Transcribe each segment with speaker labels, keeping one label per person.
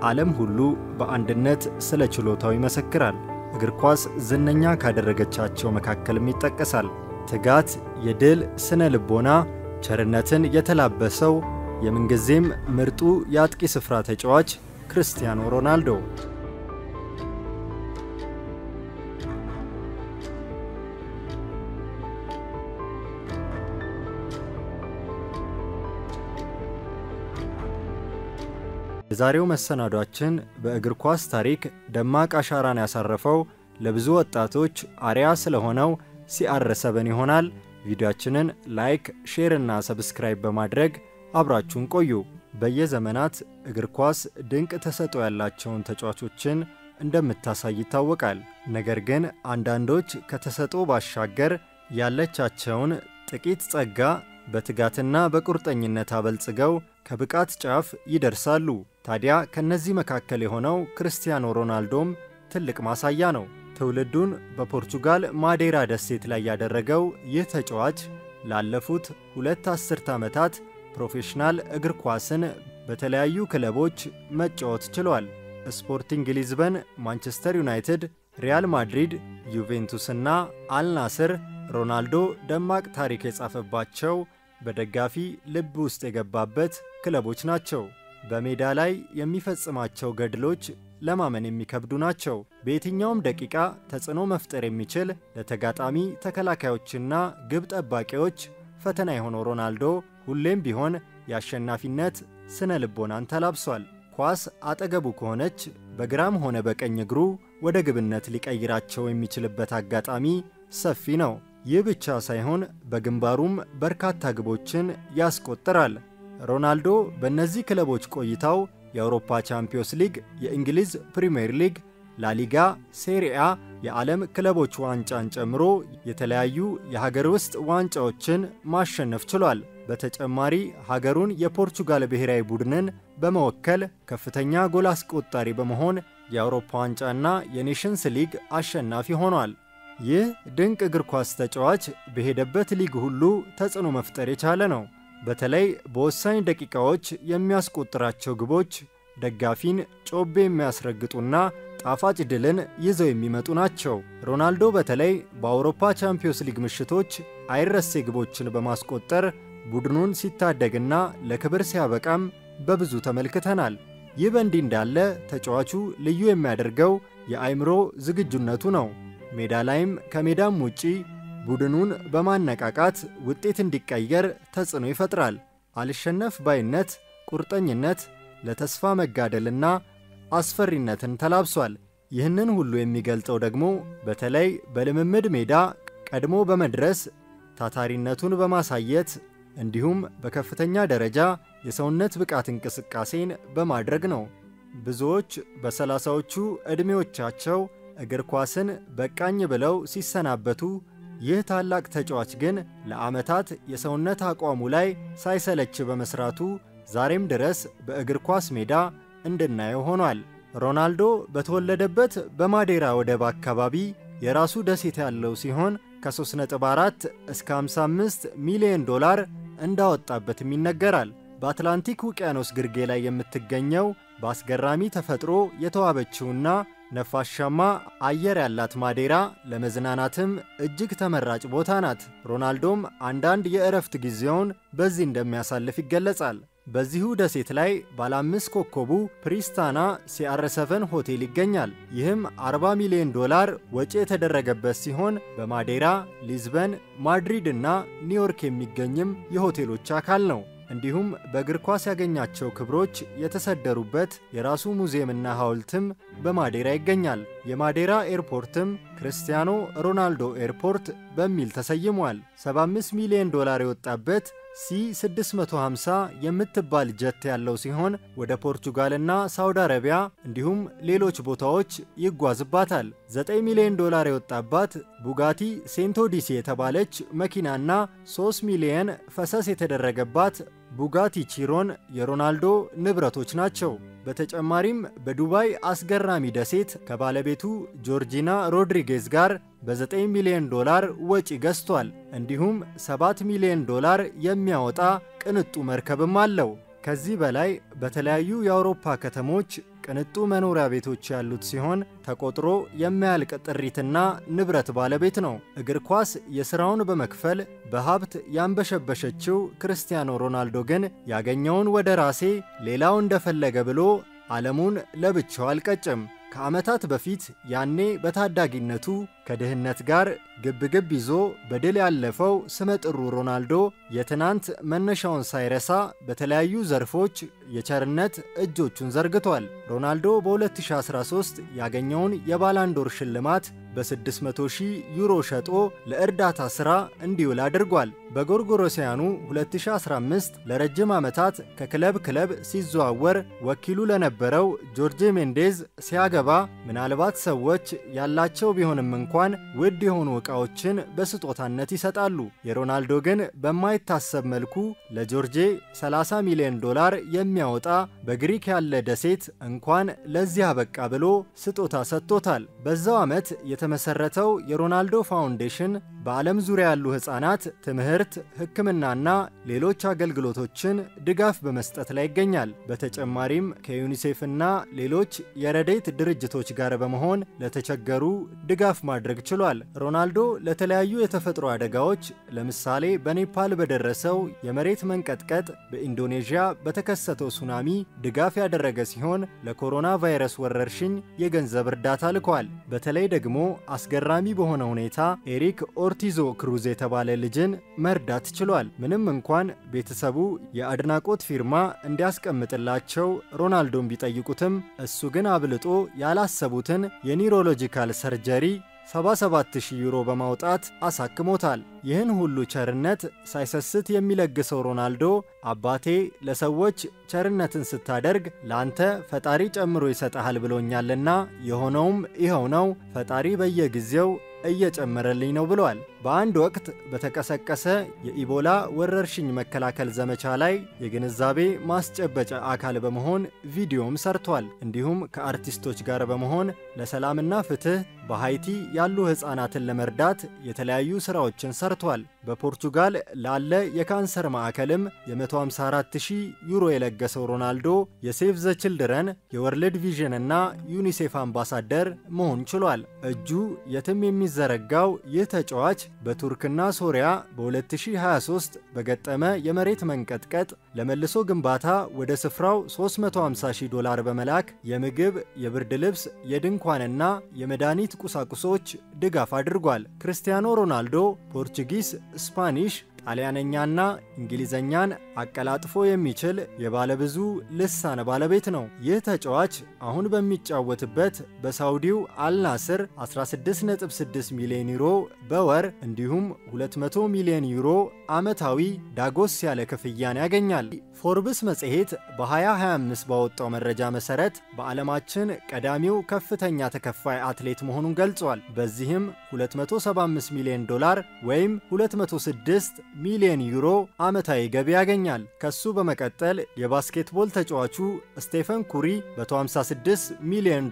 Speaker 1: ዓለም ሁሉ በአንድነት ስለ ችሎታው ይመሰክራል። እግር ኳስ ዝነኛ ካደረገቻቸው መካከልም ይጠቀሳል። ትጋት፣ የድል ስነ ልቦና፣ ቸርነትን የተላበሰው የምንጊዜም ምርጡ የአጥቂ ስፍራ ተጫዋች ክርስቲያኖ ሮናልዶ። የዛሬው መሰናዷችን በእግር ኳስ ታሪክ ደማቅ አሻራን ያሳረፈው ለብዙ ወጣቶች አርያ ስለሆነው CR7 ይሆናል። ቪዲዮአችንን ላይክ፣ ሼር እና ሰብስክራይብ በማድረግ አብራችሁን ቆዩ። በየዘመናት እግር ኳስ ድንቅ ተሰጥኦ ያላቸውን ተጫዋቾችን እንደምታሳይ ይታወቃል። ነገር ግን አንዳንዶች ከተሰጥኦ ባሻገር ያለቻቸውን ጥቂት ጸጋ በትጋትና በቁርጠኝነት አበልጽገው ከብቃት ጫፍ ይደርሳሉ። ታዲያ ከነዚህ መካከል የሆነው ክርስቲያኖ ሮናልዶም ትልቅ ማሳያ ነው። ትውልዱን በፖርቹጋል ማዴራ ደሴት ላይ ያደረገው ይህ ተጫዋች ላለፉት 2 አስርት ዓመታት ፕሮፌሽናል እግር ኳስን በተለያዩ ክለቦች መጫወት ችሏል። ስፖርቲንግ ሊዝበን፣ ማንቸስተር ዩናይትድ፣ ሪያል ማድሪድ፣ ዩቬንቱስ እና አልናስር ሮናልዶ ደማቅ ታሪክ የጻፈባቸው በደጋፊ ልብ ውስጥ የገባበት ክለቦች ናቸው። በሜዳ ላይ የሚፈጽማቸው ገድሎች ለማመን የሚከብዱ ናቸው። በየትኛውም ደቂቃ ተጽዕኖ መፍጠር የሚችል ለተጋጣሚ ተከላካዮችና ግብ ጠባቂዎች ፈተና የሆነው ሮናልዶ ሁሌም ቢሆን የአሸናፊነት ስነ ልቦናን ተላብሷል። ኳስ አጠገቡ ከሆነች በግራም ሆነ በቀኝ እግሩ ወደ ግብነት ሊቀይራቸው የሚችልበት አጋጣሚ ሰፊ ነው። ይህ ብቻ ሳይሆን በግንባሩም በርካታ ግቦችን ያስቆጥራል። ሮናልዶ በእነዚህ ክለቦች ቆይታው የአውሮፓ ቻምፒዮንስ ሊግ፣ የእንግሊዝ ፕሪሚየር ሊግ፣ ላሊጋ፣ ሴሪአ፣ የዓለም ክለቦች ዋንጫን ጨምሮ የተለያዩ የሀገር ውስጥ ዋንጫዎችን ማሸነፍ ችሏል። በተጨማሪ ሀገሩን የፖርቹጋል ብሔራዊ ቡድንን በመወከል ከፍተኛ ጎል አስቆጣሪ በመሆን የአውሮፓ ዋንጫና የኔሽንስ ሊግ አሸናፊ ሆኗል። ይህ ድንቅ እግር ኳስ ተጫዋች በሄደበት ሊግ ሁሉ ተጽዕኖ መፍጠር የቻለ ነው። በተለይ በወሳኝ ደቂቃዎች የሚያስቆጥራቸው ግቦች ደጋፊን ጮቤ የሚያስረግጡና ጣፋጭ ድልን ይዘው የሚመጡ ናቸው። ሮናልዶ በተለይ በአውሮፓ ቻምፒዮንስ ሊግ ምሽቶች አይረሴ ግቦችን በማስቆጠር ቡድኑን ሲታደግና ለክብር ሲያበቃም በብዙ ተመልክተናል። ይህ በእንዲህ እንዳለ ተጫዋቹ ልዩ የሚያደርገው የአእምሮ ዝግጁነቱ ነው። ሜዳ ላይም ከሜዳም ውጪ ቡድኑን በማነቃቃት ውጤት እንዲቀየር ተጽዕኖ ይፈጥራል። አልሸነፍ ባይነት፣ ቁርጠኝነት፣ ለተስፋ መጋደልና አስፈሪነትን ተላብሷል። ይህንን ሁሉ የሚገልጸው ደግሞ በተለይ በልምምድ ሜዳ ቀድሞ በመድረስ ታታሪነቱን በማሳየት እንዲሁም በከፍተኛ ደረጃ የሰውነት ብቃት እንቅስቃሴን በማድረግ ነው። ብዙዎች በ30ዎቹ ዕድሜዎቻቸው እግር ኳስን በቃኝ ብለው ሲሰናበቱ፣ ይህ ታላቅ ተጫዋች ግን ለዓመታት የሰውነት አቋሙ ላይ ሳይሰለች በመስራቱ ዛሬም ድረስ በእግር ኳስ ሜዳ እንድናየው ሆኗል። ሮናልዶ በተወለደበት በማዴራ ወደብ አካባቢ የራሱ ደሴት ያለው ሲሆን ከ3.4 እስከ 55 ሚሊዮን ዶላር እንዳወጣበትም ይነገራል። በአትላንቲክ ውቅያኖስ ግርጌ ላይ የምትገኘው በአስገራሚ ተፈጥሮ የተዋበችውና ነፋሻማ አየር ያላት ማዴራ ለመዝናናትም እጅግ ተመራጭ ቦታ ናት። ሮናልዶም አንዳንድ የእረፍት ጊዜውን በዚህ እንደሚያሳልፍ ይገለጻል። በዚሁ ደሴት ላይ ባለ 5 ኮከቡ ፕሪስታና CR7 ሆቴል ይገኛል። ይህም 40 ሚሊዮን ዶላር ወጪ የተደረገበት ሲሆን በማዴራ፣ ሊዝበን፣ ማድሪድ እና ኒውዮርክ የሚገኝም የሆቴሎች አካል ነው። እንዲሁም በእግር ኳስ ያገኛቸው ክብሮች የተሰደሩበት የራሱ ሙዚየምና ሐውልትም በማዴራ ይገኛል። የማዴራ ኤርፖርትም ክርስቲያኖ ሮናልዶ ኤርፖርት በሚል ተሰይሟል። 75 ሚሊዮን ዶላር የወጣበት C650 የምትባል ጀት ያለው ሲሆን ወደ ፖርቹጋልና ሳውዲ አረቢያ እንዲሁም ሌሎች ቦታዎች ይጓዝባታል። 9 ሚሊዮን ዶላር የወጣባት ቡጋቲ ሴንቶዲሲ የተባለች መኪናና 3 ሚሊዮን ፈሰስ የተደረገባት ቡጋቲ ቺሮን የሮናልዶ ንብረቶች ናቸው። በተጨማሪም በዱባይ አስገራሚ ደሴት ከባለቤቱ ጆርጂና ሮድሪጌዝ ጋር በ9 ሚሊዮን ዶላር ወጪ ገዝቷል። እንዲሁም 7 ሚሊዮን ዶላር የሚያወጣ ቅንጡ መርከብም አለው። ከዚህ በላይ በተለያዩ የአውሮፓ ከተሞች ቅንጡ መኖሪያ ቤቶች ያሉት ሲሆን ተቆጥሮ የማያልቅ ጥሪትና ንብረት ባለቤት ነው። እግር ኳስ የሥራውን በመክፈል በሀብት ያንበሸበሸችው ክርስቲያኖ ሮናልዶ ግን ያገኘውን ወደ ራሴ ሌላው እንደፈለገ ብሎ ዓለሙን ለብቻው አልቀጭም። ከዓመታት በፊት ያኔ በታዳጊነቱ ከድህነት ጋር ግብግብ ይዞ በድል ያለፈው ስመጥሩ ሮናልዶ የትናንት መነሻውን ሳይረሳ በተለያዩ ዘርፎች የቸርነት እጆቹን ዘርግቷል። ሮናልዶ በ2013 ያገኘውን የባላንዶር ሽልማት በ600,000 ዩሮ ሸጦ ለእርዳታ ሥራ እንዲውል አድርጓል። በጎርጎሮሲያኑ 2015 ለረጅም ዓመታት ከክለብ ክለብ ሲዘዋወር ወኪሉ ለነበረው ጆርጄ ሜንዴዝ ሲያገባ ምናልባት ሰዎች ያላቸው ቢሆንም እንኳን ውድ የሆኑ ዕቃዎችን በስጦታነት ይሰጣሉ። የሮናልዶ ግን በማይታሰብ መልኩ ለጆርጄ $30 ሚሊዮን የሚያወጣ በግሪክ ያለ ደሴት እንኳን ለዚህ አበቃ ብሎ ስጦታ ሰጥቶታል። በዛው ዓመት የተመሰረተው የሮናልዶ ፋውንዴሽን በዓለም ዙሪያ ያሉ ሕፃናት ትምህርት፣ ሕክምናና ሌሎች አገልግሎቶችን ድጋፍ በመስጠት ላይ ይገኛል። በተጨማሪም ከዩኒሴፍና ሌሎች የረድኤት ድርጅቶች ጋር በመሆን ለተቸገሩ ድጋፍ ማድረግ ችሏል። ሮናልዶ ለተለያዩ የተፈጥሮ አደጋዎች ለምሳሌ በኔፓል በደረሰው የመሬት መንቀጥቀጥ፣ በኢንዶኔዥያ በተከሰተው ሱናሚ ድጋፍ ያደረገ ሲሆን ለኮሮና ቫይረስ ወረርሽኝ የገንዘብ እርዳታ ልኳል። በተለይ ደግሞ አስገራሚ በሆነ ሁኔታ ኤሪክ ኦርቲዞ ክሩዝ የተባለ ልጅን መርዳት ችሏል። ምንም እንኳን ቤተሰቡ የአድናቆት ፊርማ እንዲያስቀምጥላቸው ሮናልዶን ቢጠይቁትም እሱ ግን አብልጦ ያላሰቡትን የኒውሮሎጂካል ሰርጀሪ 77,000 ዩሮ በማውጣት አሳክሞታል። ይህን ሁሉ ቸርነት ሳይሰስት የሚለግሰው ሮናልዶ አባቴ ለሰዎች ቸርነትን ስታደርግ ላንተ ፈጣሪ ጨምሮ ይሰጣል ብሎኛልና የሆነውም ይኸው ነው፣ ፈጣሪ በየጊዜው እየጨመረልኝ ነው ብሏል። በአንድ ወቅት በተቀሰቀሰ የኢቦላ ወረርሽኝ መከላከል ዘመቻ ላይ የግንዛቤ ማስጨበጫ አካል በመሆን ቪዲዮም ሰርቷል። እንዲሁም ከአርቲስቶች ጋር በመሆን ለሰላምና ፍትህ በሃይቲ ያሉ ሕፃናትን ለመርዳት የተለያዩ ሥራዎችን ሰርቷል። በፖርቹጋል ላለ የካንሰር ማዕከልም የ154,000 ዩሮ የለገሰው ሮናልዶ የሴቭ ዘ ችልድረን፣ የወርልድ ቪዥን እና ዩኒሴፍ አምባሳደር መሆን ችሏል። እጁ የትም የሚዘረጋው ይህ ተጫዋች በቱርክና ሶሪያ በ2023 በገጠመ የመሬት መንቀጥቀጥ ለመልሶ ግንባታ ወደ ስፍራው $350,000 በመላክ የምግብ፣ የብርድ ልብስ፣ የድንኳንና የመድኃኒት ቁሳቁሶች ድጋፍ አድርጓል። ክርስቲያኖ ሮናልዶ ፖርቹጊስ፣ ስፓኒሽ፣ ጣሊያነኛና እንግሊዘኛን አቀላጥፎ የሚችል የባለብዙ ልሳን ባለቤት ነው። ይህ ተጫዋች አሁን በሚጫወትበት በሳውዲው አልናስር 16.6 ሚሊዮን ዩሮ በወር እንዲሁም 200 ሚሊዮን ዩሮ ዓመታዊ ዳጎስ ያለ ክፍያን ያገኛል። ፎርብስ መጽሔት በ2025 ባወጣው መረጃ መሰረት በዓለማችን ቀዳሚው ከፍተኛ ተከፋይ አትሌት መሆኑን ገልጿል። በዚህም $275 ሚሊዮን ወይም 206 ሚሊዮን ዩሮ ዓመታዊ ገቢ ያገኛል። ከሱ በመቀጠል የባስኬትቦል ተጫዋቹ ስቴፈን ኩሪ $156 ሚሊዮን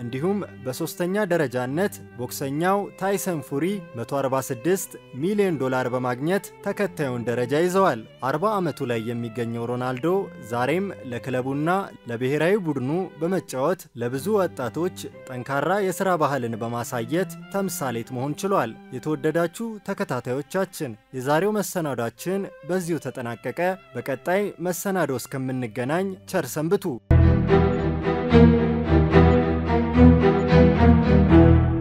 Speaker 1: እንዲሁም በሶስተኛ ደረጃነት ቦክሰኛው ታይሰን ፉሪ $146 ሚሊዮን በማግኘት ተከታዩን ደረጃ ይዘዋል። 40 ዓመቱ ላይ የሚገኘው ሮናልዶ ዛሬም ለክለቡና ለብሔራዊ ቡድኑ በመጫወት ለብዙ ወጣቶች ጠንካራ የሥራ ባህልን በማሳየት ተምሳሌት መሆን ችሏል። የተወደዳችሁ ተከታታዮቻችን የዛሬው መሰናዷችን በዚሁ ተጠናቀቀ። በቀጣይ መሰናዶ እስከምንገናኝ ቸር ሰንብቱ።